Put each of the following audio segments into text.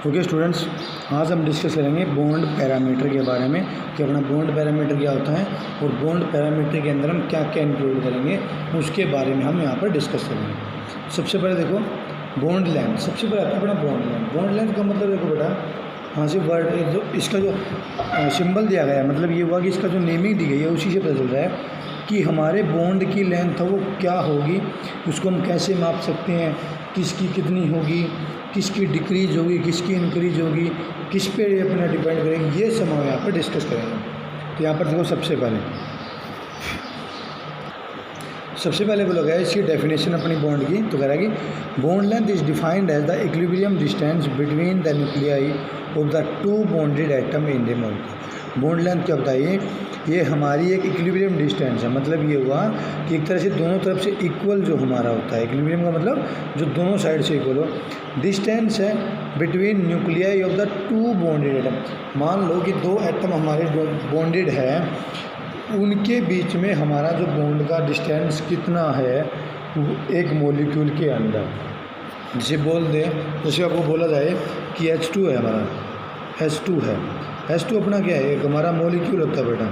Okay students, आज हम discuss करेंगे बॉन्ड पैरामीटर के बारे में कि अपना बॉन्ड पैरामीटर क्या होता है और बॉन्ड पैरामीटर के अंदर हम क्या क्या इंक्लूड करेंगे उसके बारे में हम यहाँ पर डिस्कस करेंगे। सबसे पहले देखो बॉन्ड लेंथ, सबसे पहले आता है अपना बॉन्ड लेंथ। बॉन्ड लेंथ का मतलब देखो बेटा, हाँ से वर्ड जो इसका जो सिंबल दिया गया है, मतलब ये हुआ कि इसका जो नेमिंग दी गई है उसी से पता चल रहा है कि हमारे बॉन्ड की लेंथ है वो क्या होगी, उसको हम कैसे माप सकते हैं, किसकी कितनी होगी, किसकी डिक्रीज होगी, किसकी इंक्रीज होगी, किस पे अपना डिपेंड करेगी, ये सब हम यहाँ पर डिस्कस करेंगे। तो यहाँ पर देखो सबसे पहले बोला गया है इसकी डेफिनेशन अपनी बॉन्ड की। तो कह रहा है कि bond length is defined as the equilibrium distance between the nuclei of the two bonded atom in the molecule. Bond length क्या बताइए, ये हमारी एक इक्विलिब्रियम डिस्टेंस है। मतलब ये हुआ कि एक तरह से दोनों तरफ से इक्वल जो हमारा होता है, इक्विलिब्रियम का मतलब जो दोनों साइड से इक्वल हो, डिस्टेंस है between nuclei of the two bonded atom. मान लो कि दो एटम हमारे बॉन्डेड है, उनके बीच में हमारा जो बॉन्ड का डिस्टेंस कितना है एक मॉलिक्यूल के अंदर, जिसे बोल दें, जैसे आपको बोला जाए कि H2 है हमारा, H2 है। H2 अपना क्या है, एक हमारा मॉलिक्यूल होता है बेटा।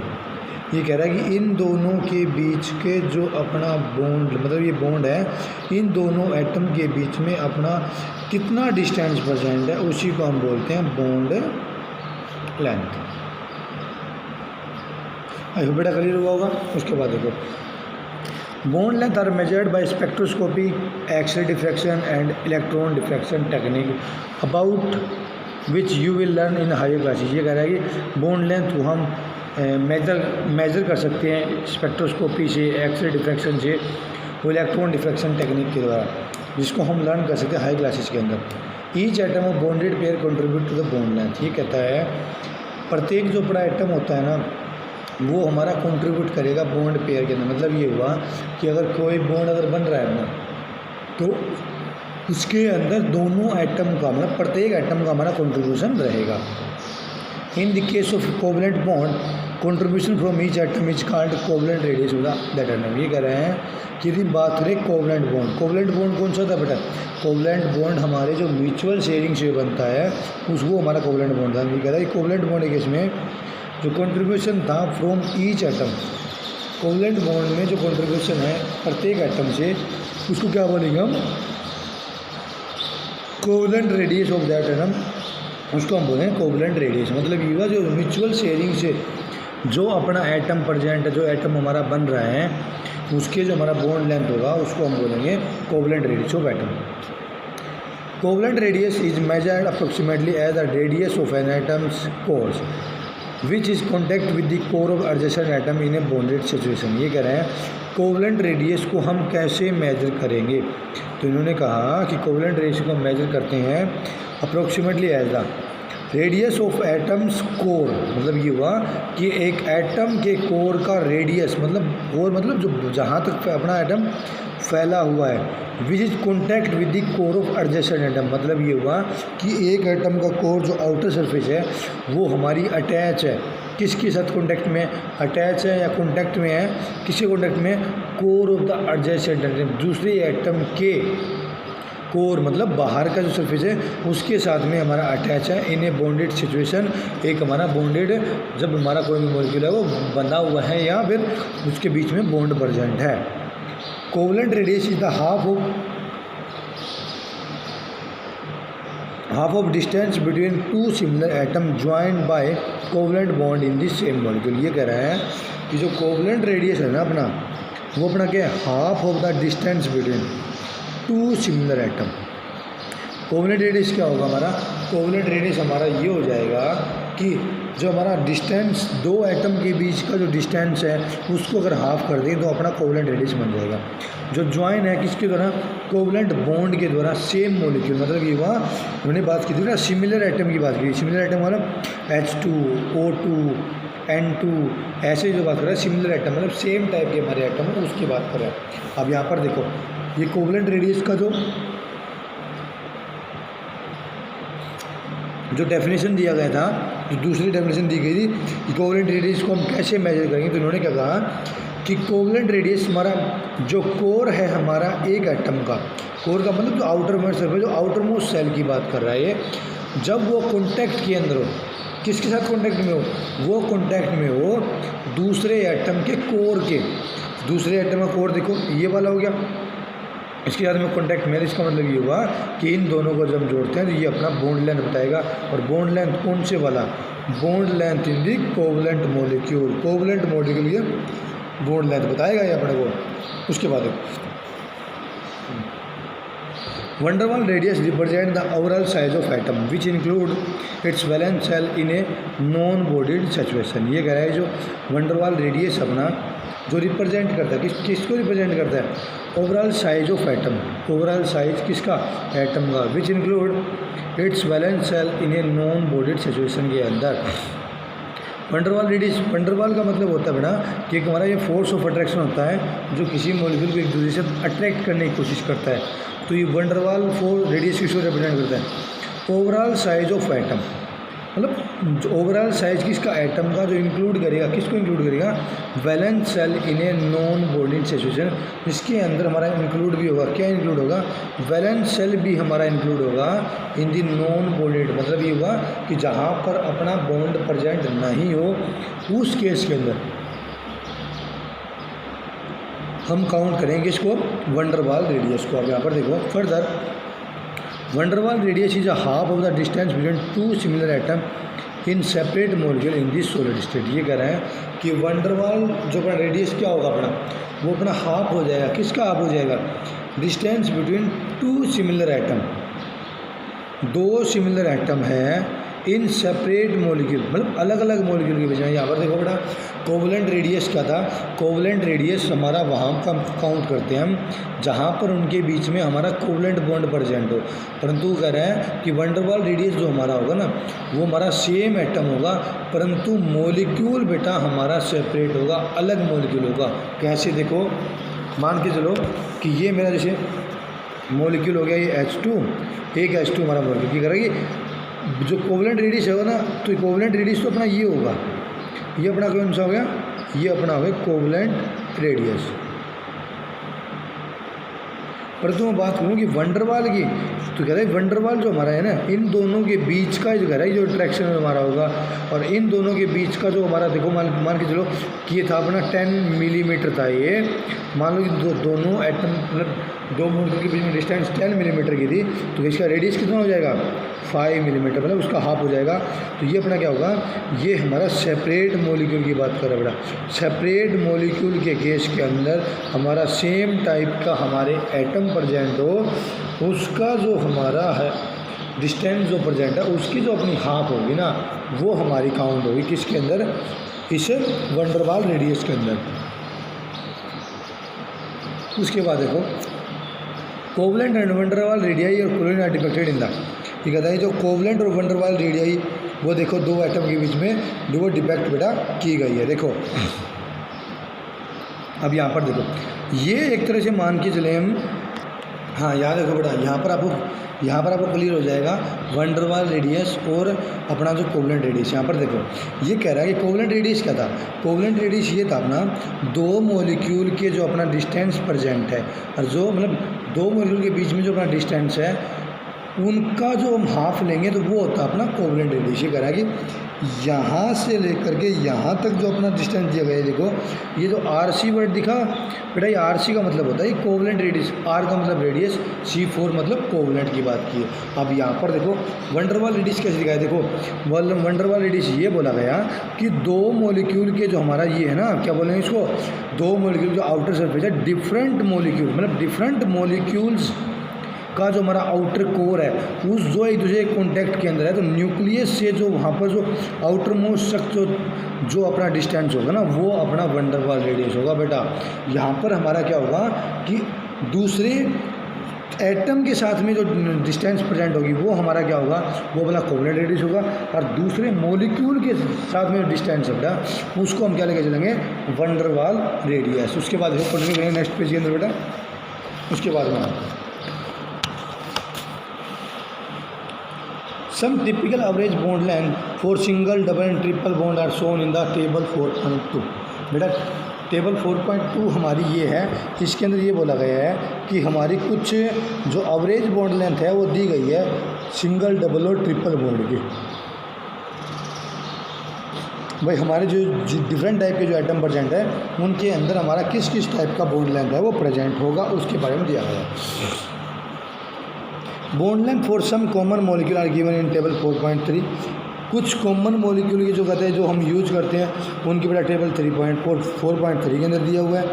ये कह रहा है कि इन दोनों के बीच के जो अपना बॉन्ड, मतलब ये बॉन्ड है, इन दोनों एटम के बीच में अपना कितना डिस्टेंस प्रेजेंट है उसी को हम बोलते हैं बॉन्ड लेंथ। आई होप बेटा क्लियर हुआ होगा। उसके बाद देखो bond length are measured by spectroscopy, X ray diffraction and electron diffraction technique about which you will learn in higher classes. ये कह रहा है कि बॉन्ड लेंथ को हम मेज़र कर सकते हैं स्पेक्ट्रोस्कोपी से, एक्स-रे डिफ्रैक्शन से और इलेक्ट्रॉन डिफ्रैक्शन टेक्निक के द्वारा, जिसको हम लर्न कर सकते हैं हाई क्लासेस के अंदर। Each atom of bonded pair contribute to the bond length. ये कहता है प्रत्येक जो बड़ा एटम होता है ना, वो हमारा कंट्रीब्यूट करेगा बॉन्ड पेयर के अंदर। मतलब ये हुआ कि अगर कोई बॉन्ड अगर बन रहा है ना, तो उसके अंदर दोनों एटम का, मतलब प्रत्येक एटम का हमारा कंट्रीब्यूशन रहेगा। In the case of covalent bond, contribution from each atom is called covalent radius of that atom. ये कह रहे हैं कि यदि बात करें कोवलेंट बॉन्ड, कोवलेंट बॉन्ड कौन सा होता है बेटा, कोवलेंट बॉन्ड हमारे जो म्यूचुअल शेयरिंग से बनता है उसको हमारा कोवलेंट बॉन्ड था। ये कह रहा है कोवलेंट बॉन्ड के इसमें जो कंट्रीब्यूशन था from each atom, covalent bond में जो कंट्रीब्यूशन है प्रत्येक एटम से, उसको क्या बोलेंगे हम, covalent radius of that atom, उसको हम बोलेंगे कोवलेंट रेडियस। मतलब ये हुआ जो म्यूचुअल शेयरिंग से जो अपना एटम प्रेजेंट है, जो एटम हमारा बन रहा है, उसके जो हमारा बॉन्ड लेंथ होगा उसको हम बोलेंगे covalent radius of atom. Covalent radius is measured approximately as the radius of an atom's core's which is contact with the core of adjacent atom in a bonded situation. ये कह रहे हैं covalent radius को हम कैसे major करेंगे। तो इन्होंने कहा कि कोवलेंट रेडियस को हम मेजर करते हैं approximately as the radius of atom's core. मतलब ये हुआ कि एक एटम के कोर का रेडियस, मतलब कोर मतलब जो जहाँ तक अपना एटम फैला हुआ है, which is contact with the core of adjacent atom. मतलब ये हुआ कि एक एटम का कोर जो आउटर सरफेस है वो हमारी अटैच है, किसके साथ कॉन्टैक्ट में, अटैच है या कॉन्टैक्ट में है, किसके कॉन्टैक्ट में, core of the adjacent atom, दूसरे एटम के कोर, मतलब बाहर का जो सरफेस है उसके साथ में हमारा अटैच है। इन ए बॉन्डेड सिचुएशन, एक हमारा बॉन्डेड, जब हमारा कोई भी मॉलिक्यूल है वो बंधा हुआ है या फिर उसके बीच में बॉन्ड प्रेजेंट है। Covalent radius is the half of distance between two similar atom joined bye covalent bond in this same molecule. ये कह रहा है कि जो कोवलेंट रेडियस है ना अपना, वो अपना क्या है, half of the distance between two similar atom. Covalent radius क्या होगा हमारा, कोवलेंट रेडियस हमारा ये हो जाएगा कि जो हमारा डिस्टेंस दो एटम के बीच का जो डिस्टेंस है उसको अगर हाफ कर दें तो अपना कोवलेंट रेडियस बन जाएगा। जो ज्वाइन है किसके द्वारा, कोवलेंट बॉन्ड के द्वारा सेम मॉलिक्यूल। मतलब ये हुआ, उन्होंने बात की थी ना सिमिलर एटम की बात की, सिमिलर एटम मतलब H2, O2, N2, ऐसे जो बात कर रहा है सिमिलर एटम, मतलब सेम टाइप के हमारे एटम है उसकी बात कर रहा है। अब यहाँ पर देखो ये कोवलेंट रेडियस का जो डेफिनेशन दिया गया था, जो दूसरी डेफिनेशन दी गई थी कि कोवलेंट रेडियस को हम कैसे मेजर करेंगे, तो इन्होंने क्या कहा कि कोवलेंट रेडियस हमारा जो कोर है हमारा एक एटम का, कोर का मतलब जो आउटर मोस्ट सर्फेस, जो आउटर मोस्ट सेल की बात कर रहा है ये, जब वो कॉन्टैक्ट के अंदर हो, किसके साथ कॉन्टैक्ट में हो, वो कॉन्टैक्ट में हो दूसरे एटम के कोर के, दूसरे एटम का कोर देखो ये वाला हो गया, इसके साथ में कॉन्टैक्ट में, इसका मतलब ये हुआ कि इन दोनों को जब जोड़ते हैं तो ये अपना बॉन्ड लेंथ बताएगा। और बॉन्ड लेंथ कौन से वाला, bond length in the covalent molecule, covalent molecule ये बॉन्ड लेंथ बताएगा ये अपने को। उसके बाद van der Waals radius represent the overall size of atom which include its valence shell in a non-bodied situation। ये कह रहा है जो van der Waals रेडियस अपना जो रिप्रेजेंट करता है, किसको रिप्रेजेंट करता है, overall size of atom, overall size किसका, एटम का, which include it's valence shell in a non bodied situation के अंदर। van der Waals radius, van der Waals का मतलब होता है बेटा कि हमारा ये फोर्स ऑफ अट्रैक्शन होता है जो किसी मॉलिक्यूल को एक दूसरे से अट्रैक्ट करने की कोशिश करता है। तो ये van der Waals force radius किसको रिप्रेजेंट करता है, ओवरऑल साइज ऑफ एटम, मतलब ओवरऑल साइज किसका, एटम का, जो इंक्लूड करेगा, किसको इंक्लूड करेगा, valence shell in a non bodied situation, इसके अंदर हमारा इंक्लूड भी होगा, क्या इंक्लूड होगा, वैलेंस सेल भी हमारा इंक्लूड होगा इन दी नॉन बॉडीड, मतलब ये हुआ कि जहाँ पर अपना बॉन्ड प्रेजेंट नहीं हो उस केस के अंदर हम काउंट करेंगे इसको van der Waals रेडियस को। अब यहाँ पर देखो further, van der Waals radius is a half of the distance between two similar atom in separate molecule in this solid state. ये कह रहा है कि van der Waals जो अपना रेडियस क्या होगा अपना, वो अपना हाफ हो जाएगा, किसका हाफ हो जाएगा, distance between two similar atom, दो सिमिलर एटम है इन सेपरेट मॉलिक्यूल, मतलब अलग अलग मॉलिक्यूल के बीच में। यहाँ पर देखो बेटा कोवलेंट रेडियस क्या था, कोवलेंट रेडियस हमारा वहाँ का काउंट करते हैं हम जहाँ पर उनके बीच में हमारा कोवलेंट बॉन्ड प्रेजेंट हो, परंतु कह रहे हैं कि van der Waals रेडियस जो हमारा होगा ना वो हमारा सेम एटम होगा, परंतु मॉलिक्यूल बेटा हमारा सेपरेट होगा, अलग मॉलिक्यूल होगा। कैसे, देखो मान के चलो कि ये मेरा जैसे मॉलिक्यूल हो गया ये H2, एक H2 हमारा मॉलिक्यूल की करेगी, जो कोवलेंट रेडियस होगा ना तो कोवलेंट रेडियस तो अपना ये होगा, ये अपना कौन सा हो गया, ये अपना हो गया कोवलेंट रेडियस। परंतु मैं बात करूँ कि van der Waals की, तो कह रहा है van der Waals जो हमारा है ना इन दोनों के बीच का जो कह रहा है जो अट्रैक्शन हमारा होगा, और इन दोनों के बीच का जो हमारा देखो मान के चलो कि ये था अपना 10 मिलीमीटर था, ये मान लो कि दोनों एटम मतलब दो मॉलिक्यूल के बीच में डिस्टेंस 10 मिलीमीटर की थी, तो इसका रेडियस कितना हो जाएगा, 5 मिलीमीटर, मतलब उसका हाफ हो जाएगा। तो ये अपना क्या होगा, ये हमारा सेपरेट मॉलिक्यूल की बात कर रहा है बेटा, सेपरेट मॉलिक्यूल के केस के अंदर हमारा सेम टाइप का हमारे एटम प्रेजेंट हो, उसका जो हमारा है डिस्टेंस जो प्रेजेंट है उसकी जो अपनी हाफ होगी ना वो हमारी काउंट होगी किसके अंदर, इस van der Waals रेडियस के अंदर। उसके बाद देखो covalent and van der Waals radii और covalent are depicted in the, ये कहता है जो कोवलेंट और van der Waals रेडियाई वो देखो दो एटम के बीच में जो वो डिपेक्ट बेटा की गई है। देखो अब यहाँ पर देखो ये एक तरह से मान के चले हम, हाँ याद रखो बेटा यहाँ पर आपको क्लियर हो जाएगा van der Waals रेडियस और अपना जो कोवलेंट रेडियस। यहाँ पर देखो ये कह रहा है कि कोवलेंट रेडियस क्या था, कोवलेंट रेडियस ये था अपना दो मॉलिक्यूल के जो अपना डिस्टेंस प्रेजेंट है, और जो मतलब दो मॉलिक्यूल के बीच में जो अपना डिस्टेंस है उनका जो हम हाफ लेंगे तो वो होता है अपना कोवलेंट रेडियस। ये कह रहा है कि यहाँ से लेकर के यहाँ तक जो अपना डिस्टेंस दिया गया है, देखो ये जो RC वर्ड दिखा बेटा, ये RC का मतलब होता है कोवलेंट रेडियस, R का मतलब रेडियस, C4 मतलब कोवलेंट की बात की है। अब यहाँ पर देखो van der Waals रेडियस कैसे दिखाया, देखो van der Waals रेडियस ये बोला गया कि दो मॉलिक्यूल के जो हमारा ये है ना क्या बोलेंगे इसको, दो मॉलिक्यूल जो आउटर सरफेस है, डिफरेंट मॉलिक्यूल मतलब डिफरेंट मॉलिक्यूल्स का जो हमारा आउटर कोर है उस जो एक दूसरे कॉन्टैक्ट के अंदर है, तो न्यूक्लियस से जो वहाँ पर जो आउटर मोस्ट तक जो अपना डिस्टेंस होगा ना वो अपना van der Waals रेडियस होगा बेटा। यहाँ पर हमारा क्या होगा कि दूसरे एटम के साथ में जो डिस्टेंस प्रेजेंट होगी वो हमारा क्या होगा, वो वाला कोवलेंट रेडियस होगा, और दूसरे मॉलिक्यूल के साथ में जो डिस्टेंस है बेटा उसको हम क्या लेके चलेंगे, van der Waals रेडियस। उसके बाद कंटिन्यू करेंगे नेक्स्ट पेज के अंदर बेटा। उसके बाद में Some typical average bond length for single, double and triple bond are shown in the table 4.2। बेटा टेबल 4.2 हमारी ये है, इसके अंदर ये बोला गया है कि हमारी कुछ जो एवरेज बॉन्ड लेंथ है वो दी गई है सिंगल, डबल और ट्रिपल बॉन्ड की। भाई हमारे जो डिफरेंट टाइप के जो एटम प्रेजेंट है उनके अंदर हमारा किस किस टाइप का बॉन्ड लेंथ है वो प्रेजेंट होगा, उसके बारे में दिया गया है। Bond length for some common molecule are given in table 4.3। कुछ कॉमन मॉलिक्यूल की जो कहते हैं जो हम यूज करते हैं उनकी बेटा टेबल 4.3 के अंदर दिया हुआ है।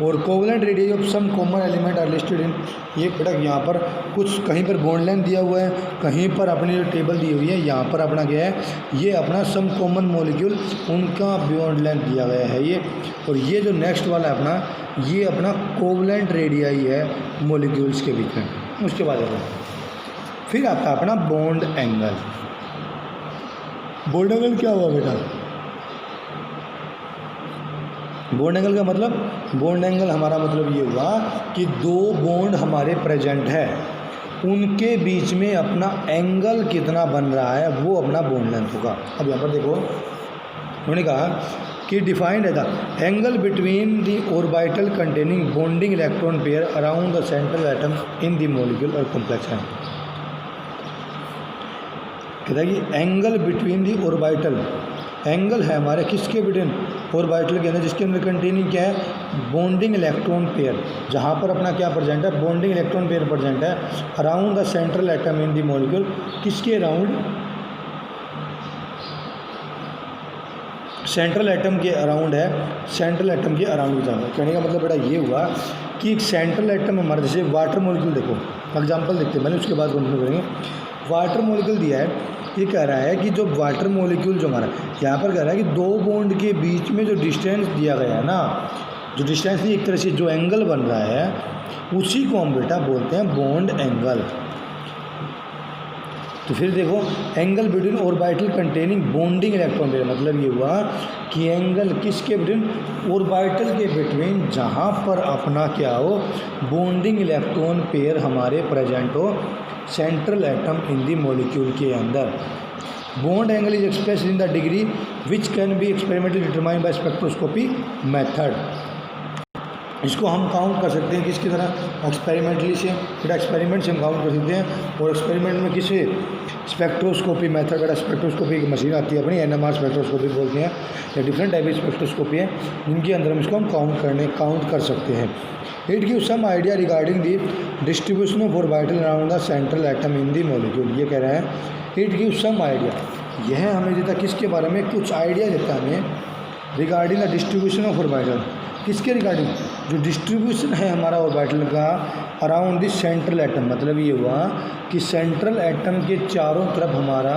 और covalent radius of some common element are listed in, ये बेटा यहाँ पर कुछ कहीं पर बॉन्ड लेंथ दिया हुआ है, कहीं पर अपनी जो टेबल दी हुई है यहाँ पर अपना क्या है, ये अपना सम कॉमन मॉलिक्यूल उनका बॉन्ड लेंथ दिया गया है ये। और ये जो नेक्स्ट वाला है अपना, ये अपना कोवलेंट रेडियाई है मॉलिक्यूल्स के बीच में। उसके बाद फिर आता है अपना बॉन्ड एंगल। बॉन्ड एंगल क्या हुआ बेटा? बॉन्ड एंगल का मतलब, बॉन्ड एंगल हमारा मतलब ये हुआ कि दो बॉन्ड हमारे प्रेजेंट है, उनके बीच में अपना एंगल कितना बन रहा है वो अपना बॉन्ड लेंथ होगा। अब यहाँ पर देखो उन्होंने कहा कि डिफाइंड है the angle between the orbital containing bonding electron pair around the central atom in the molecule और कॉम्प्लेक्स है। कहता है कि angle between the orbital, angle है हमारे किसके बिटवीन, ऑर्बिटल के अंदर, जिसके अंदर कंटेनिंग क्या है, बॉन्डिंग इलेक्ट्रॉन पेयर, जहाँ पर अपना क्या प्रेजेंट है, बॉन्डिंग इलेक्ट्रॉन पेयर प्रेजेंट है around the central atom in the molecule. किसके अराउंड? सेंट्रल एटम के अराउंड है, सेंट्रल एटम के अराउंड जाना। कहने का मतलब बेटा ये हुआ कि एक सेंट्रल एटम हमारे, जैसे वाटर मॉलिक्यूल, देखो एग्जांपल देखते हैं मैंने, उसके बाद कंटिन्यू करेंगे। वाटर मॉलिक्यूल दिया है, ये कह रहा है कि जो वाटर मॉलिक्यूल जो हमारा यहाँ पर कह रहा है कि दो बॉन्ड के बीच में जो डिस्टेंस दिया गया है ना, जो डिस्टेंस एक तरह से जो एंगल बन रहा है उसी को हम बेटा बोलते हैं बॉन्ड एंगल। तो फिर देखो angle between orbital containing bonding electron pair, मतलब ये हुआ कि एंगल किसके बिटवीन, ऑर्बिटल के बिटवीन, जहाँ पर अपना क्या हो, बॉन्डिंग इलेक्ट्रॉन पेयर हमारे प्रेजेंट हो central atom in the molecule के अंदर। Bond angle is express in the degree which can be experimentally determine by spectroscopy method. इसको हम काउंट कर सकते हैं किसकी तरह, एक्सपेरिमेंटली से, बेटा एक्सपेरिमेंट से हम काउंट कर सकते हैं। और एक्सपेरिमेंट में किसे, स्पेक्ट्रोस्कोपी मेथड, बेटा स्पेक्ट्रोस्कोपी की मशीन आती है अपनी, NMR स्पेक्ट्रोस्कोपी बोलते हैं, या डिफरेंट टाइप की स्पेक्ट्रोस्कोपी है जिनके अंदर हम इसको हम काउंट कर सकते हैं। It give some idea regarding the distribution of orbital around the central atom in the molecule. ये कह रहा है इट गिव सम आइडिया, यह हमें देता किसके बारे में, कुछ आइडिया देता हमें regarding the distribution of orbital. किसके रिगार्डिंग, जो डिस्ट्रीब्यूशन है हमारा ऑर्बिटल का अराउंड द सेंट्रल एटम, मतलब ये हुआ कि सेंट्रल एटम के चारों तरफ हमारा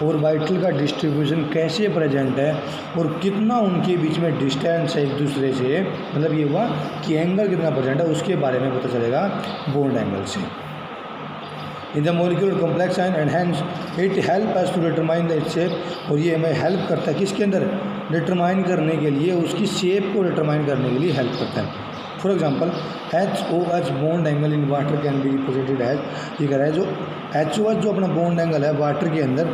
ऑर्बिटल का डिस्ट्रीब्यूशन कैसे प्रेजेंट है और कितना उनके बीच में डिस्टेंस है एक दूसरे से, मतलब ये हुआ कि एंगल कितना प्रेजेंट है, उसके बारे में पता चलेगा बॉन्ड एंगल से। In the molecular complex and hence it help us to determine the shape, और ये हमें हेल्प करता है किसके अंदर, डिटरमाइन करने के लिए, उसकी शेप को डिटरमाइन करने के लिए हेल्प करता है। For example HOH bond angle in water can be represented as, ये कह रहा है जो HOH जो अपना बॉन्ड एंगल है वाटर के अंदर,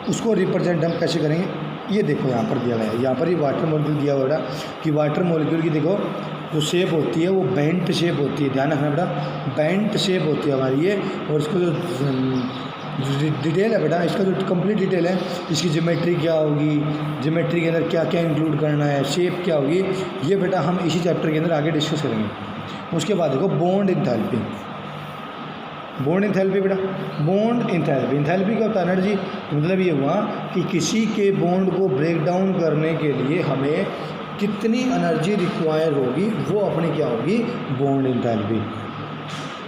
उसको रिप्रेजेंट हम कैसे करेंगे, ये देखो यहाँ पर दिया गया है, यहाँ पर ही वाटर मॉलिक्यूल दिया हुआ है कि वाटर मॉलिक्यूल की देखो जो शेप होती है वो बेंट शेप होती है, ध्यान रखना बेटा, बेंट शेप होती है हमारी ये। और इसको जो डिटेल है बेटा, इसका जो कंप्लीट डिटेल है, इसकी ज्योमेट्री क्या होगी, ज्योमेट्री के अंदर क्या क्या इंक्लूड करना है, शेप क्या होगी, ये बेटा हम इसी चैप्टर के अंदर आगे डिस्कस करेंगे। उसके बाद देखो बॉन्ड इंथैल्पी, बॉन्ड इंथैल्पी बेटा, बॉन्ड इंथैल्पी, इंथैल्पी क्या होता है, एनर्जी। मतलब ये हुआ कि किसी के बॉन्ड को ब्रेक डाउन करने के लिए हमें कितनी एनर्जी रिक्वायर होगी, वो अपनी क्या होगी, bond enthalpy.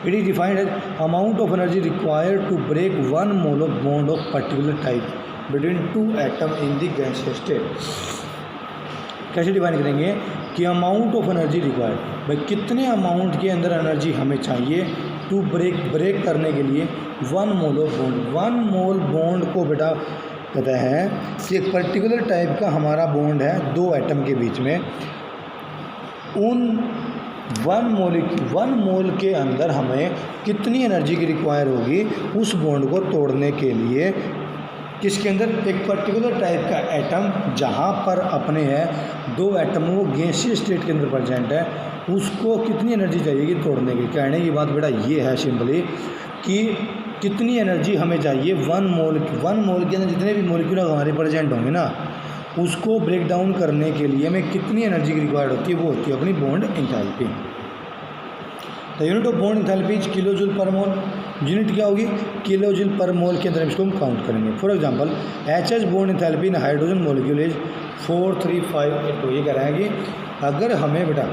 It is defined as amount of energy required to break one mole of bond of particular type between two atom in the gaseous state. कैसे डिफाइन करेंगे कि अमाउंट ऑफ एनर्जी रिक्वायर्ड, भाई कितने amount के अंदर energy हमें चाहिए to break करने के लिए one mole of bond. One mole bond को बेटा कहते हैं कि एक पर्टिकुलर टाइप का हमारा बॉन्ड है दो एटम के बीच में, उन वन मोल के अंदर हमें कितनी एनर्जी की रिक्वायर होगी उस बॉन्ड को तोड़ने के लिए, किसके अंदर, एक पर्टिकुलर टाइप का एटम जहाँ पर अपने हैं दो एटम वो गैसीय स्टेट के अंदर प्रेजेंट है, उसको कितनी एनर्जी चाहिएगी तोड़ने की। कहने की बात बेटा ये है सिंपली कि कितनी एनर्जी हमें चाहिए, वन मोल के अंदर जितने भी मोलिक्यूल हमारे प्रेजेंट होंगे ना, उसको ब्रेक डाउन करने के लिए हमें कितनी एनर्जी की रिक्वायर्ड होती है, वो होती है अपनी bond enthalpy. The unit of bond enthalpy is kilo joule पर मोल। यूनिट क्या होगी, किलो जूल पर मोल के अंदर इसको हम काउंट करेंगे। For example H bond enthalpy in hydrogen molecule is 4358। तो ये कह रहा है कि अगर हमें बेटा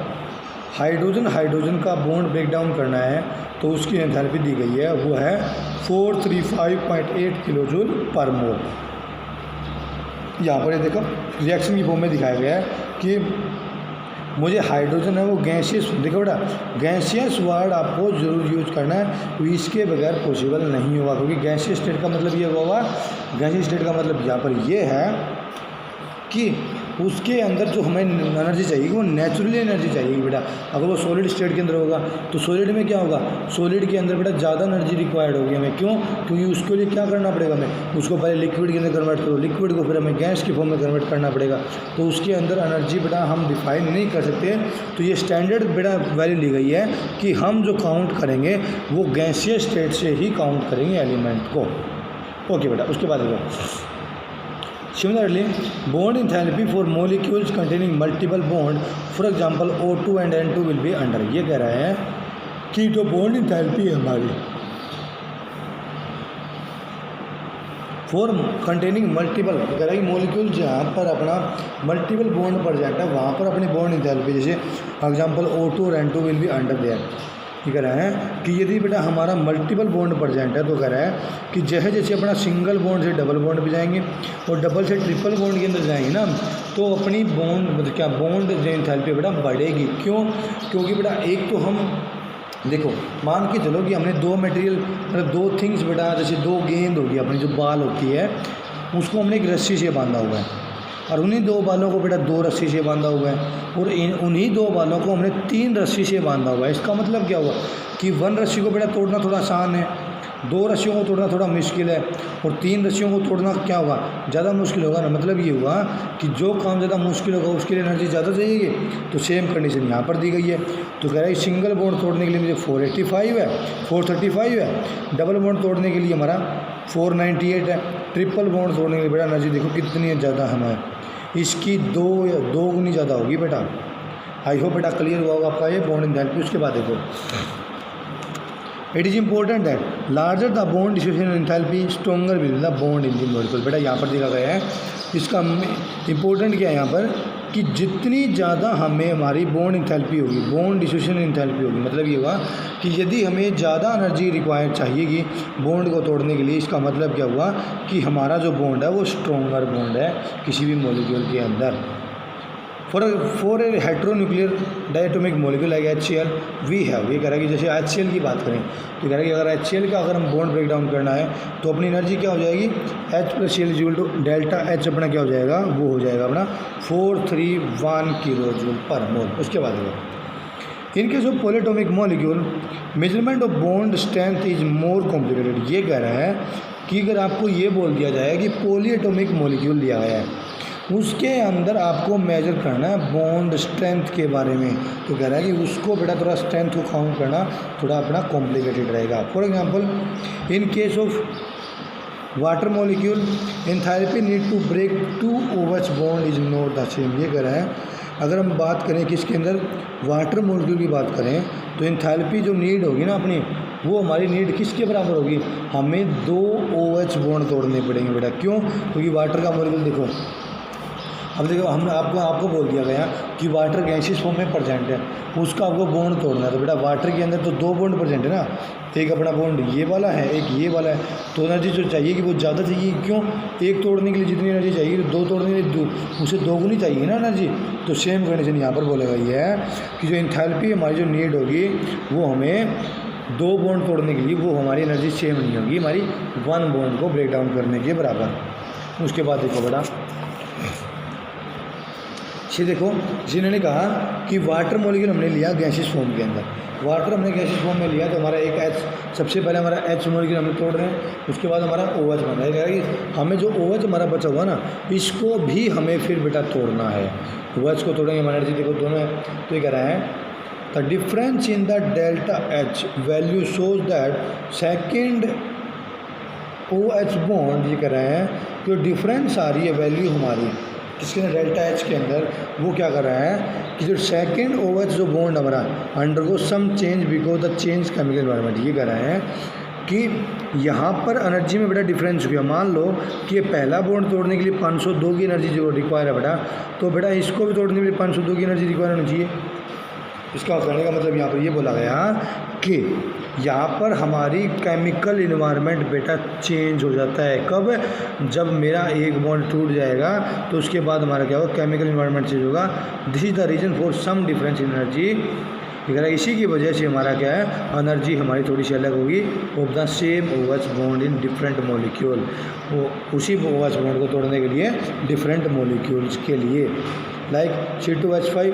हाइड्रोजन का बॉन्ड ब्रेक डाउन करना है तो उसकी एंथैल्पी दी गई है, वो है 435.8 किलो जूल पर मोल। यहाँ पर ये देखो रिएक्शन की फॉर्म में दिखाया गया है कि मुझे हाइड्रोजन है वो गैसियस, देखो बेटा गैसियस वर्ड आपको जरूर यूज करना है, तो इसके बगैर पॉसिबल नहीं होगा, क्योंकि गैसियस स्टेट का मतलब ये होगा, गैसियस स्टेट का मतलब यहाँ पर ये है कि उसके अंदर जो हमें एनर्जी चाहिए वो नेचुरली एनर्जी चाहिए बेटा। अगर वो सॉलिड स्टेट के अंदर होगा तो सॉलिड में क्या होगा, सॉलिड के अंदर बेटा ज़्यादा एनर्जी रिक्वायर्ड होगी हमें। क्यों, क्योंकि उसके लिए क्या करना पड़ेगा हमें, उसको पहले लिक्विड के अंदर कन्वर्ट करो, लिक्विड को फिर हमें गैस की फॉर्म में कन्वर्ट करना पड़ेगा, तो उसके अंदर एनर्जी बेटा हम डिफाइन नहीं कर सकते। तो ये स्टैंडर्ड बेटा वैल्यू ली गई है कि हम जो काउंट करेंगे वो गैसीय स्टेट से ही काउंट करेंगे एलिमेंट को। ओके बेटा, उसके बाद देखो Similarly, bond enthalpy for molecules containing multiple bond, for example O2 and N2 will be under। ये कह रहा है कि जो bond enthalpy है हमारी फॉर कंटेनिंग मल्टीपल, कह रहा है कि मोलिक्यूल जहाँ पर अपना मल्टीपल बॉन्ड प्रेजेंट है वहाँ पर अपनी बॉन्ड एंथैल्पी, जैसे एग्जांपल O2 और N2 will be under their. ये कह रहा है कि यदि बेटा हमारा मल्टीपल बॉन्ड प्रेजेंट है तो कह रहा है कि जैसे जैसे अपना सिंगल बॉन्ड से डबल बॉन्ड पे जाएंगे और डबल से ट्रिपल बॉन्ड के अंदर जाएंगे ना, तो अपनी बॉन्ड मतलब क्या बॉन्ड जो एंथैल्पी बेटा बढ़ेगी। क्यों, क्योंकि बेटा एक तो हम देखो मान के चलो कि हमने दो मटेरियल मतलब दो थिंग्स बेटा, जैसे दो गेंद होगी अपनी जो बाल होती है उसको हमने एक रस्सी से बांधा हुआ है, और उन्हीं दो बालों को बेटा दो रस्सी से बांधा हुआ है, और उन्हीं दो बालों को हमने तीन रस्सी से बांधा हुआ है। इसका मतलब क्या हुआ कि वन रस्सी को बेटा तोड़ना थोड़ा आसान है, दो रस्सियों को तोड़ना थोड़ा मुश्किल है, और तीन रस्सियों को तोड़ना क्या होगा, ज़्यादा मुश्किल होगा ना। मतलब ये हुआ कि जो काम ज़्यादा मुश्किल होगा उसके लिए एनर्जी ज़्यादा चाहिए, तो सेम कंडीशन यहाँ पर दी गई है। तो कह रहा है सिंगल बॉन्ड तोड़ने के लिए मुझे 485 है, 435 है, डबल बॉन्ड तोड़ने के लिए हमारा 498 है, ट्रिपल बॉन्ड तोड़ने के लिए बेटा एनर्जी देखो कितनी ज़्यादा हमें, इसकी दो गुनी ज़्यादा होगी बेटा। आई होप बेटा क्लियर हुआ होगा आपका ये बॉन्ड एंथैल्पी। उसके बाद देखो it is important that larger the bond distribution enthalpy stronger will the bond in the molecule. बेटा यहाँ पर देखा गया है, इसका इम्पोर्टेंट क्या है यहाँ पर कि जितनी ज़्यादा हमें हमारी बॉन्ड एंथैल्पी होगी, बॉन्ड डिस्ट्रीब्यूशन एंथैल्पी होगी, मतलब ये हुआ कि यदि हमें ज़्यादा एनर्जी रिक्वायर्ड चाहिएगी बॉन्ड को तोड़ने के लिए, इसका मतलब क्या हुआ कि हमारा जो बॉन्ड है वो स्ट्रॉन्गर बॉन्ड है किसी भी मॉलिक्यूल के अंदर। For a heteronuclear diatomic molecule like HCl we have. ये कह रहा है कि जैसे HCl की बात करें तो कह रहा है कि अगर HCl का अगर हम बॉन्ड ब्रेक डाउन करना है तो अपनी एनर्जी क्या हो जाएगी, H + Cl equal to delta H अपना क्या हो जाएगा, वो हो जाएगा अपना 431 किलो जूल पर मोल। उसके बाद इन case of polyatomic molecule measurement of bond strength is more complicated. ये कह रहा है कि अगर आपको ये बोल दिया जाए कि पॉलीएटॉमिक मॉलिक्यूल दिया गया है उसके अंदर आपको मेजर करना है बॉन्ड स्ट्रेंथ के बारे में, तो कह रहा है कि उसको बेटा थोड़ा स्ट्रेंथ को काउंट करना थोड़ा अपना कॉम्प्लिकेटेड रहेगा। For example in case of water molecule enthalpy need to break 2 OH bond is not the same. ये कह रहा है अगर हम बात करें किसके अंदर, वाटर मॉलिक्यूल की बात करें तो एंथैल्पी जो नीड होगी ना अपनी, वो हमारी नीड किसके बराबर होगी, हमें 2 OH बॉन्ड तोड़ने पड़ेंगे बेटा। क्यों, क्योंकि वाटर का मॉलिक्यूल देखो, अब देखो हम आपको बोल दिया गया कि वाटर गैसियस फॉर्म में प्रेजेंट है, उसका आपको बॉन्ड तोड़ना है, तो बेटा वाटर के अंदर तो 2 बॉन्ड प्रेजेंट है ना, एक अपना बॉन्ड ये वाला है एक ये वाला है, तो एनर्जी जो चाहिए कि वो ज़्यादा चाहिए। क्यों, एक तोड़ने के लिए जितनी एनर्जी चाहिए तो 2 तोड़ने के लिए उसे 2 गुनी चाहिए ना एनर्जी। तो सेम कंडीशन यहाँ पर बोला गया है कि जो एंथैल्पी हमारी जो नीड होगी वो हमें 2 बॉन्ड तोड़ने के लिए वो हमारी एनर्जी सेम नहीं होगी, हमारी 1 बॉन्ड को ब्रेक डाउन करने के बराबर। उसके बाद देखो बेटा ये देखो, जिन्होंने कहा कि वाटर मॉलिक्यूल हमने लिया गैसियस फॉर्म के अंदर, वाटर हमने गैसियस फॉर्म में लिया तो हमारा एक H, सबसे पहले हमारा H मॉलिक्यूल हमने तोड़ रहे हैं, उसके बाद हमारा OH बन रहा है। कह रहा है कि हमें जो OH हमारा बचा हुआ ना, इसको भी हमें फिर बेटा तोड़ना है। OH को तोड़ेंगे, हमारा एनर्जी देखो दोनों है। तो ये कह रहा है the difference in the delta H value shows that second OH bond, ये कह रहे हैं जो डिफरेंस आ रही है वैल्यू हमारी इसके अंदर डेल्टा H के अंदर, वो क्या कर रहा है कि जो सेकेंड OH जो बॉन्ड हमारा undergo some change because the change chemical environment. ये कह रहे हैं कि यहाँ पर एनर्जी में बेटा डिफरेंस हुआ। मान लो कि ये पहला बॉन्ड तोड़ने के लिए 502 की एनर्जी जो रिक्वायर है बेटा, तो बेटा इसको भी तोड़ने के लिए 502 की एनर्जी रिक्वायर होनी चाहिए। इसका कहने का मतलब यहाँ पर ये बोला गया कि यहाँ पर हमारी केमिकल इन्वायरमेंट बेटा चेंज हो जाता है। कब? जब मेरा एक बॉन्ड टूट जाएगा तो उसके बाद हमारा क्या होगा, केमिकल इन्वायरमेंट चेंज होगा। This is the reason for some difference in energy. इसी की वजह से हमारा क्या है, एनर्जी हमारी थोड़ी सी अलग होगी of the same OH bond in different molecule. वो उसी OH बॉन्ड को तोड़ने के लिए डिफरेंट मॉलिक्यूल्स के लिए, like C2H5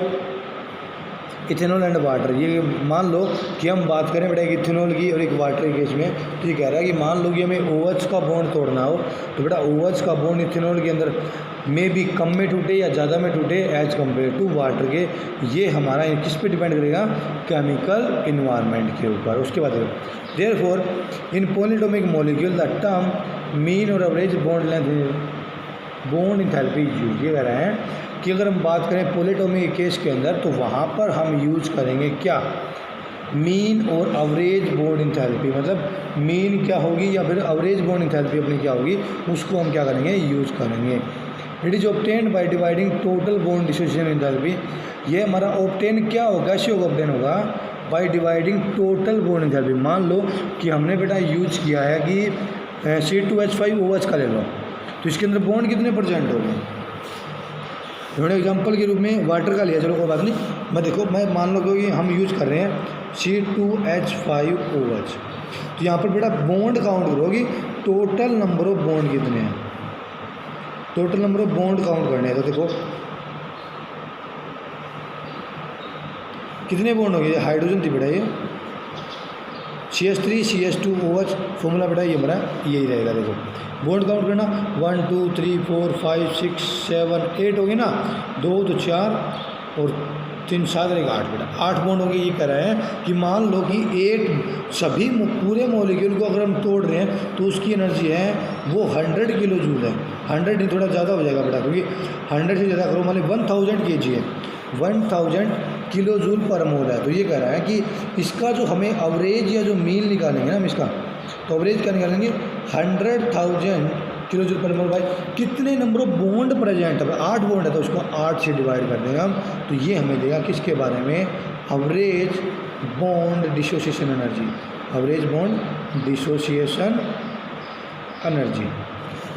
ethanol and water. ये मान लो कि हम बात करें बेटा एक इथेनॉल की और एक वाटर के केस में, तो ये कह रहा है कि मान लो कि हमें OH का बॉन्ड तोड़ना हो तो बेटा OH का बॉन्ड इथेनॉल के अंदर में भी कम में टूटे या ज़्यादा में टूटे एज कम्पेयर टू वाटर के। ये हमारा किस पे डिपेंड करेगा, केमिकल इन्वायरमेंट के ऊपर। उसके बाद therefore in polyatomic molecule the term mean और average bond length bond enthalpy use. ये कह रहे हैं कि अगर हम बात करें पॉलीएटॉमिक केस के अंदर तो वहाँ पर हम यूज करेंगे क्या, मीन और एवरेज बॉन्ड एंथैल्पी। मतलब मीन क्या होगी या फिर एवरेज बॉन्ड एंथैल्पी अपनी क्या होगी, उसको हम क्या करेंगे, यूज करेंगे। It is obtained by dividing total bond dissociation enthalpy. ये हमारा ऑब्टेन क्या होगा, कैसे होगा ऑब्टेन होगा, by dividing total bond enthalpy. मान लो कि हमने बेटा यूज किया है कि C2H5OH का ले लो, तो इसके अंदर बॉन्ड कितने परसेंट हो गए। थोड़े एग्जांपल के रूप में वाटर का लिया, चलो कोई बात नहीं। मैं मान लो कि हम यूज़ कर रहे हैं C2H5OH, तो यहाँ पर बेटा बॉन्ड काउंट करोगी, टोटल नंबर ऑफ बॉन्ड कितने हैं, total number of bond count करने हैं। तो देखो कितने बॉन्ड हो गए, हाइड्रोजन थी बेटा ये CH3 CH2OH, फॉर्मूला बेटा ये हमारा यही रहेगा। देखो बॉन्ड काउंट करना, 1 2 3 4 5 6 7 8 होगी ना, 2 तो 4 और 3 7 रहेगा 8 बेटा, 8 बॉन्ड होंगे। ये कह रहे हैं कि मान लो कि 8 सभी पूरे मॉलिक्यूल को अगर हम तोड़ रहे हैं तो उसकी एनर्जी है वो 100 किलो जूल है। 100 नहीं, थोड़ा ज़्यादा हो जाएगा बेटा, क्योंकि 100 से ज़्यादा करो मान लो 1000 kg है, 1000 किलो जूल पर मोल है। तो ये कह रहा है कि इसका जो हमें एवरेज या जो मीन निकालेंगे ना हम इसका, तो एवरेज क्या निकालेंगे, 100,000 किलो जूल पर मोल बाई कितने नंबर ऑफ बॉन्ड प्रेजेंट है, 8 बॉन्ड है तो उसको 8 से डिवाइड कर देंगे हम, तो ये हमें देगा किसके बारे में, average bond dissociation energy. Average bond dissociation energy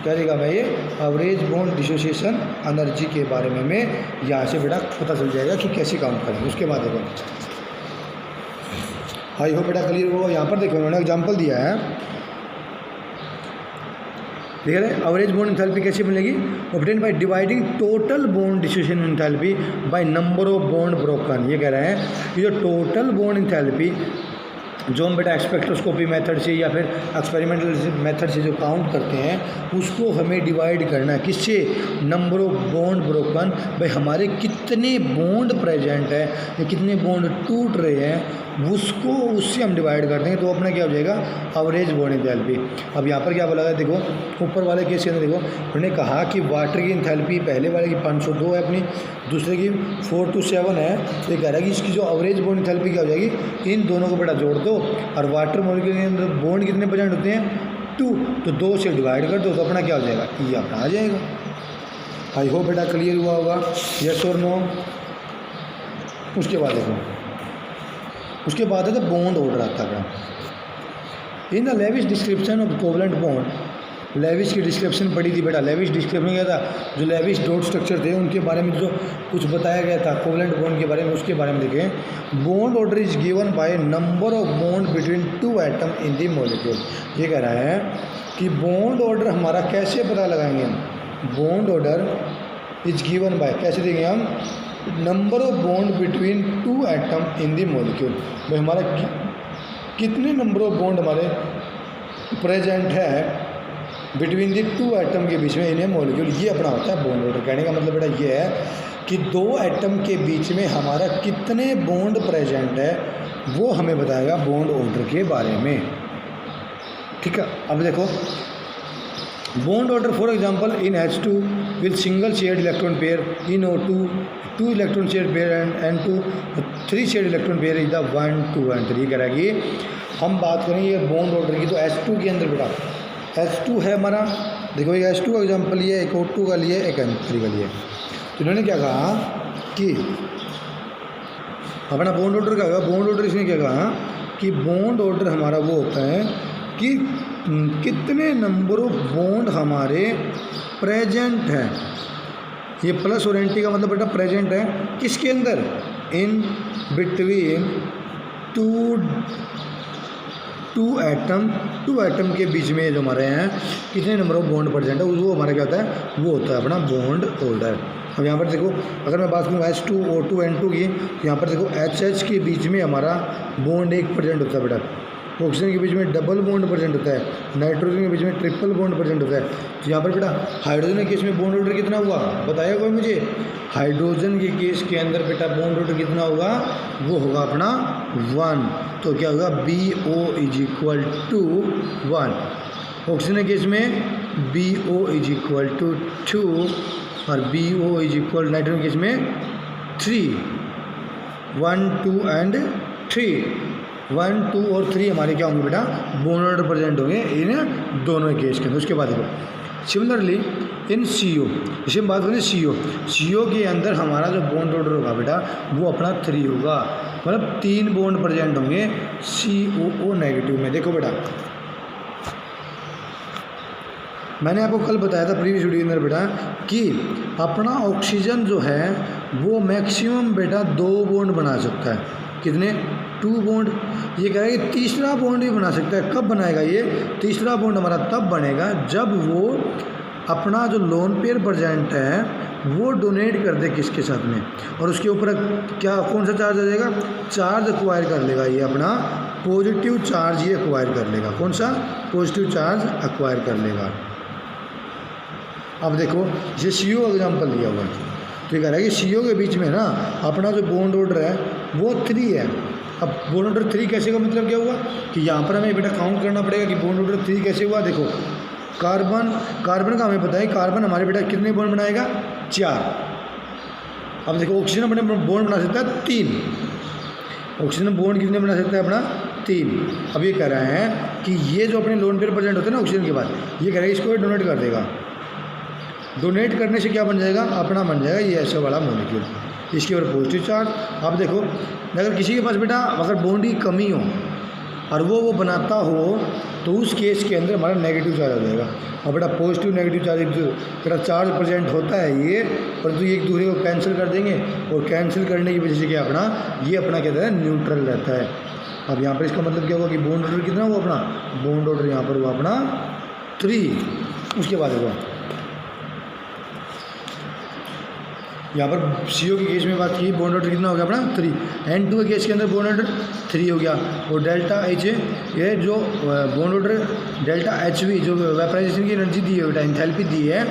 क्या देगा मैं, ये एवरेज बॉन्ड डिसोसिएशन एनर्जी के बारे में मैं यहाँ से बेटा पता चल जाएगा कि कैसे काउंट करेंगे। उसके बाद देखो, आई होप बेटा क्लियर हो। यहाँ पर देखो उन्होंने एग्जांपल दिया है, देख रहे हैं एवरेज बॉन्ड एंथैल्पी कैसे मिलेगी, obtained by dividing total bond dissociation enthalpy by number of bond broken. ये कह रहे हैं कि जो टोटल बॉन्ड एंथैल्पी जो हम बेटा स्पेक्ट्रोस्कोपी मेथड से या फिर एक्सपेरिमेंटल मेथड से जो काउंट करते हैं उसको हमें डिवाइड करना है किससे, नंबर ऑफ बॉन्ड ब्रोकन, भाई हमारे कितने बॉन्ड प्रेजेंट है या कितने बॉन्ड टूट रहे हैं उसको, उससे हम डिवाइड करते हैं तो अपना क्या हो जाएगा, एवरेज बॉन्ड एंथैल्पी। अब यहाँ पर क्या बोला है, देखो ऊपर वाले केस के अंदर देखो उन्होंने कहा कि वाटर की एंथैल्पी पहले वाले की 502 है अपनी, दूसरे की 4 to 7 है। तो ये कह रहा है कि इसकी जो एवरेज बॉन्ड एंथैल्पी क्या हो जाएगी, इन दोनों को बेटा जोड़ दो और वाटर मॉलिक्यूल के अंदर बॉन्ड कितने परसेंट होते हैं 2, तो 2 से डिवाइड कर दो तो अपना क्या हो जाएगा, ये अपना आ जाएगा। आई होप बेटा क्लियर हुआ होगा, यस और नो। उसके बाद देखो, उसके बाद है तो बॉन्ड ऑर्डर आता है। In the lavish description of covalent bond, lavish की डिस्क्रिप्शन पढ़ी थी बेटा, लेविश डिस्क्रिप्शन क्या था, जो लेविश डॉट स्ट्रक्चर थे उनके बारे में जो कुछ बताया गया था कोवलेंट बॉन्ड के बारे में, उसके बारे में देखें। Bond order is given by number of bond between 2 atom in the molecule. ये कह रहा है कि बॉन्ड ऑर्डर हमारा कैसे पता लगाएंगे हम, bond order is given by, कैसे देंगे हम, number of bond between two atom in the molecule. भाई हमारा कितने नंबर ऑफ बॉन्ड हमारे प्रेजेंट है बिटवीन द टू एटम के बीच में इन ए मॉलिक्यूल, ये अपना होता है बॉन्ड ऑर्डर। कहने का मतलब बेटा ये है कि दो एटम के बीच में हमारा कितने बॉन्ड प्रेजेंट है वो हमें बताएगा बॉन्ड ऑर्डर के बारे में। ठीक है, अब देखो bond order for example in H2 with single shared electron pair, in O2 two electron shared pair and N2 3 shared electron pair is the 1 2 and 3। कह रहा है कि हम बात करेंगे बॉन्ड ऑर्डर की, तो H2 के अंदर बेटा H2 है हमारा, देखो ये H2 का एग्जाम्पल लिए, एक O2 का लिए, एक N3 का लिए। तो इन्होंने क्या कहा कि अपना बॉन्ड ऑर्डर क्या होगा, बॉन्ड ऑर्डर इसने क्या कहा कि बॉन्ड ऑर्डर हमारा वो होता है कि कितने नंबर ऑफ बॉन्ड हमारे प्रेजेंट हैं। ये प्लस और एंटी का मतलब बेटा प्रेजेंट है किसके अंदर, इन बिटवीन टू एटम के बीच में जो हमारे हैं कितने नंबर ऑफ बॉन्ड प्रेजेंट है, वो हमारा क्या होता है, वो होता है अपना बॉन्ड ऑर्डर। अब यहाँ पर देखो अगर मैं बात करूँ H2 O2 N2 की, तो यहाँ पर देखो HH के बीच में हमारा बॉन्ड 1 प्रेजेंट होता है बेटा, ऑक्सीजन के बीच में डबल बॉन्ड प्रेजेंट होता है, नाइट्रोजन के बीच में ट्रिपल बॉन्ड प्रेजेंट होता है। तो यहाँ पर बेटा हाइड्रोजन के केस में बॉन्ड ऑर्डर कितना हुआ बताया कोई मुझे, हाइड्रोजन के केस के अंदर बेटा बॉन्ड ऑर्डर कितना होगा, वो होगा अपना 1। तो क्या होगा BO is equal to 1। Oxygen के केस में BO इज इक्वल टू 2 और BO इज इक्वल नाइट्रोजन के केस में 3, 1 2 एंड 3, 1 2 और 3 हमारे क्या होंगे बेटा बॉन्ड ऑर्डर प्रेजेंट होंगे इन दोनों केस के अंदर। उसके बाद देखो सिमिलरली इन CO, इसे हम बात करें CO के अंदर हमारा जो बॉन्ड ऑर्डर होगा बेटा वो अपना 3 होगा, मतलब 3 बॉन्ड प्रेजेंट होंगे COO नेगेटिव में। देखो बेटा मैंने आपको कल बताया था प्रीवियस वीडियो के अंदर बेटा कि अपना ऑक्सीजन जो है वो मैक्सिमम बेटा 2 बॉन्ड बना सकता है, कितने 2 बॉन्ड। ये कह रहा है कि तीसरा बॉन्ड भी बना सकता है, कब बनाएगा ये तीसरा बॉन्ड हमारा तब बनेगा जब वो अपना जो लोन पेयर प्रेजेंट है वो डोनेट कर दे किसके साथ में, और उसके ऊपर क्या कौन सा चार्ज आ जाएगा, चार्ज एक्वायर कर लेगा, ये अपना पॉजिटिव चार्ज ये एक्वायर कर लेगा, कौन सा पॉजिटिव चार्ज एक्वायर कर लेगा। अब देखो ये CO एग्जाम्पल दिया हुआ है, तो ये कह रहा है कि CO के बीच में ना अपना जो बॉन्ड ऑर्डर है वो 3 है। अब बॉन्ड ऑर्डर 3 कैसे का मतलब क्या हुआ कि यहाँ पर हमें बेटा काउंट करना पड़ेगा कि बॉन्ड ऑर्डर 3 कैसे हुआ। देखो कार्बन का हमें पता है कार्बन हमारे बेटा कितने बॉन्ड बनाएगा 4। अब देखो ऑक्सीजन अपने बॉन्ड बना सकता है 3, ऑक्सीजन बॉन्ड कितने बना सकता है अपना 3। अब ये कह रहा है कि ये जो अपने लोन पेयर प्रेजेंट होते हैं ना ऑक्सीजन के बाद, ये कह रहा है इसको डोनेट कर देगा, डोनेट करने से क्या बन जाएगा अपना बन जाएगा ये ऐसा वाला मॉलिक्यूल, इसके ऊपर पॉजिटिव चार्ज। आप देखो अगर किसी के पास बेटा अगर बॉन्ड की कमी हो और वो बनाता हो तो उस केस के अंदर हमारा नेगेटिव चार्ज आ जाएगा। और बेटा पॉजिटिव नेगेटिव चार्ज बेटा चार्ज प्रेजेंट होता है ये, परंतु ये एक दूसरे को कैंसिल कर देंगे और कैंसिल करने की वजह से क्या अपना ये अपना कहता है न्यूट्रल रहता है। अब यहाँ पर इसका मतलब क्या हुआ कि बॉन्ड ऑर्डर कितना हुआ अपना बॉन्ड ऑर्डर यहाँ पर हुआ अपना 3। उसके बाद हुआ यहाँ पर CO के केस में बात की बॉन्ड ऑर्डर कितना हो गया अपना 3, N2 के केस के अंदर बॉन्ड ऑर्डर 3 हो गया, और डेल्टा H ये जो बॉन्ड ऑर्डर डेल्टा HV जो वेपराइजेशन की एनर्जी दी है बेटा एंथैल्पी दी है,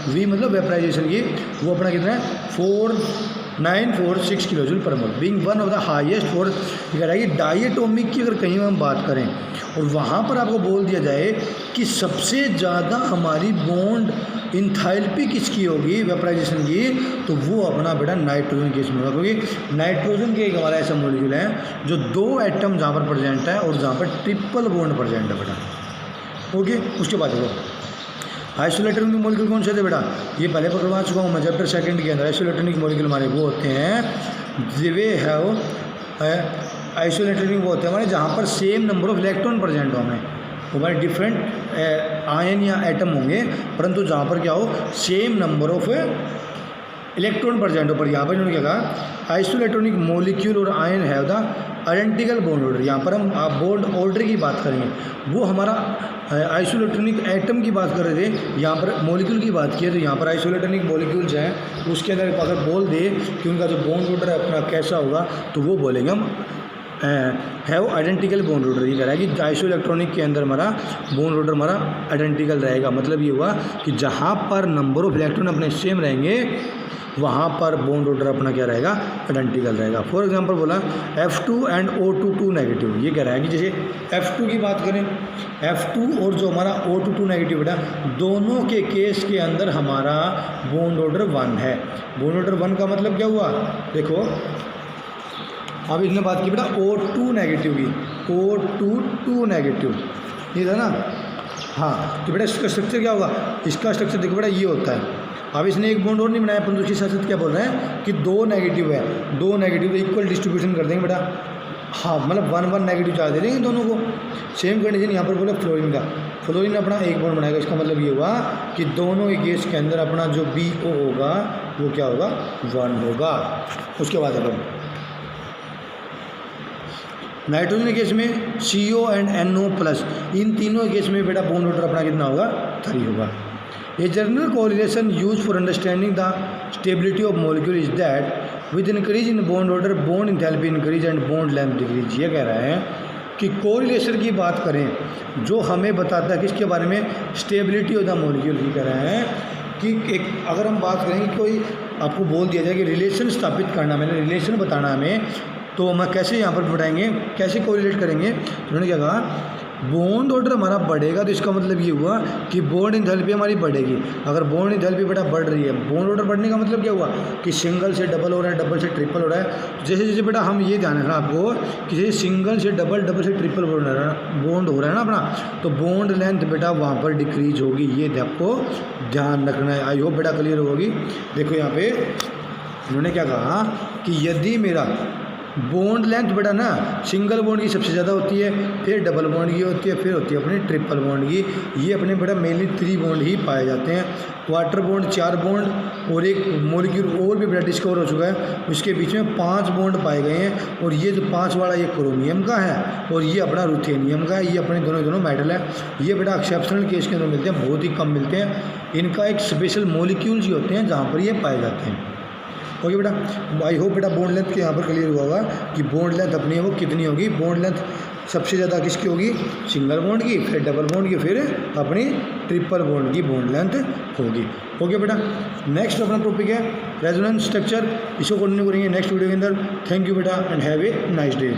V मतलब वेपराइजेशन की, वो अपना कितना है 4946 किलो जूल पर मोल, being one of the highest for. कह रहा है कि डायटोमिक की अगर कहीं हम बात करें और वहाँ पर आपको बोल दिया जाए कि सबसे ज़्यादा हमारी बॉन्ड इंथैल्पी किसकी होगी वेपराइजेशन की, तो वो अपना बेटा नाइट्रोजन केस में होगा, क्योंकि नाइट्रोजन के एक हमारा ऐसा मॉलिक्यूल है जो 2 एटम जहाँ पर प्रेजेंट है और जहाँ पर ट्रिपल बॉन्ड प्रेजेंट है बेटा। ओके, उसके बाद देखो आइसोलेटरिक मॉलिक्यूल कौन से थे बेटा, ये पहले पकड़वा चुका हूँ मैं चैप्टर 2 के अंदर। आइसोलेटरिक मॉलिक्यूल हमारे वो होते हैं वे है आइसोलेटरिक वो होते हैं हमारे जहाँ पर same number of electron present हो, हमें हमारे डिफरेंट आयन या एटम होंगे, परंतु जहाँ पर क्या हो same number of electron present हो, पर यहाँ पर इन्होंने क्या कहा, आइसोइलेक्ट्रॉनिक मॉलिक्यूल और आयन है द आइडेंटिकल बॉन्ड ऑर्डर। यहाँ पर हम बॉन्ड ऑर्डर की बात करेंगे, वो हमारा आइसोइलेक्ट्रॉनिक एटम की बात कर रहे थे, यहाँ पर मॉलिक्यूल की बात की है। तो यहाँ पर आइसोइलेक्ट्रॉनिक मॉलिक्यूल्स हैं, उसके अंदर अगर बोल दे कि उनका जो बॉन्ड ऑर्डर है अपना कैसा होगा, तो वो बोलेंगे हम हैव आइडेंटिकल बॉन्ड ऑर्डर। ये कह रहा है कि आइसोइलेक्ट्रॉनिक के अंदर हमारा बॉन्ड ऑर्डर हमारा आइडेंटिकल रहेगा। मतलब ये हुआ कि जहाँ पर नंबर ऑफ इलेक्ट्रॉन अपने सेम रहेंगे वहाँ पर बॉन्ड ऑर्डर अपना क्या रहेगा, आइडेंटिकल रहेगा। फॉर एग्जांपल बोला F2 एंड O22 नेगेटिव। ये कह रहा है कि जैसे F2 की बात करें, F2 और जो हमारा O22 नेगेटिव बेटा, दोनों के केस के अंदर हमारा बॉन्ड ऑर्डर 1 है। बॉन्ड ऑर्डर 1 का मतलब क्या हुआ, देखो अब इसने बात की बेटा O2 नेगेटिव की, O22 नेगेटिव, ये था ना। हाँ, तो बेटा इसका स्ट्रक्चर क्या होगा, इसका स्ट्रक्चर देखो बेटा ये होता है। अब इसने एक बॉन्ड और नहीं बनाया, परंतु उसके साथ साथ क्या बोल रहे हैं कि 2 नेगेटिव है, 2 नेगेटिव इक्वल डिस्ट्रीब्यूशन कर देंगे बेटा। हाँ, मतलब 1 नेगेटिव चार्ज दे देंगे दोनों को। सेम कंडीशन यहाँ पर बोला फ्लोरीन का, फ्लोरीन अपना एक बॉन्ड बनाएगा। इसका मतलब ये हुआ कि दोनों ही केस के अंदर अपना जो BO होगा वो क्या होगा, 1 होगा। उसके बाद अपन नाइट्रोजन के केस में CO एंड NO प्लस, इन तीनों केस में बेटा बॉन्ड ऑर्डर अपना कितना होगा, 3 होगा। A general correlation used for understanding the stability of molecule is that with increase in bond order, bond enthalpy increase and bond length decrease। ये कह रहा है कि कोरिलेशन की बात करें जो हमें बताता है किसके बारे में, स्टेबिलिटी ऑफ द मॉलिक्यूल की। कह रहे हैं कि एक अगर हम बात करें कि कोई आपको बोल दिया जाए कि रिलेशन स्थापित करना, मैंने रिलेशन बताना हमें, तो हम कैसे यहाँ पर बताएंगे, कैसे कोरिलेट करेंगे। उन्होंने क्या कहा, बॉन्ड ऑर्डर हमारा बढ़ेगा तो इसका मतलब ये हुआ कि बॉन्ड एंथैल्पी हमारी बढ़ेगी। अगर बॉन्ड एंथैल्पी बेटा बढ़ रही है, बॉन्ड ऑर्डर बढ़ने का मतलब क्या हुआ कि सिंगल से डबल हो रहा है, डबल से ट्रिपल हो रहा है। जैसे जैसे बेटा हम ये ध्यान रखना आपको कि जैसे सिंगल से डबल, डबल से ट्रिपल बॉन्ड हो रहा है ना अपना, तो बॉन्ड लेंथ बेटा वहाँ पर डिक्रीज होगी। ये आपको ध्यान रखना है। आई होप बेटा क्लियर होगी। देखो यहाँ पे उन्होंने क्या कहा कि यदि मेरा बॉन्ड लेंथ बेटा ना सिंगल बॉन्ड की सबसे ज़्यादा होती है, फिर डबल बॉन्ड की होती है, फिर होती है अपनी ट्रिपल बॉन्ड की। ये अपने बेटा मेनली 3 बॉन्ड ही पाए जाते हैं। वाटर बॉन्ड 4 बॉन्ड और एक मॉलिक्यूल और भी बेटा डिस्कवर हो चुका है, उसके बीच में 5 बॉन्ड पाए गए हैं। और ये जो 5 वाला ये क्रोमियम का है और ये अपना रुथेनियम का है। ये अपने दोनों मेटल है। ये बेटा एक्सेप्शनल केस के अंदर मिलते हैं, बहुत ही कम मिलते हैं। इनका एक स्पेशल मॉलिक्यूल्स ही होते हैं जहाँ पर ये पाए जाते हैं। ओके बेटा, आई होप बेटा बॉन्ड लेंथ के यहाँ पर क्लियर हुआ होगा कि बॉन्ड लेंथ अपनी है वो कितनी होगी। बॉन्ड लेंथ सबसे ज़्यादा किसकी होगी, सिंगल बॉन्ड की, फिर डबल बॉन्ड की, फिर अपनी ट्रिपल बॉन्ड की बॉन्ड लेंथ होगी। ओके बेटा, नेक्स्ट अपना टॉपिक है रेजोनेंस स्ट्रक्चर। इसको कंटिन्यू करेंगे नेक्स्ट वीडियो के अंदर। थैंक यू बेटा and have a nice day.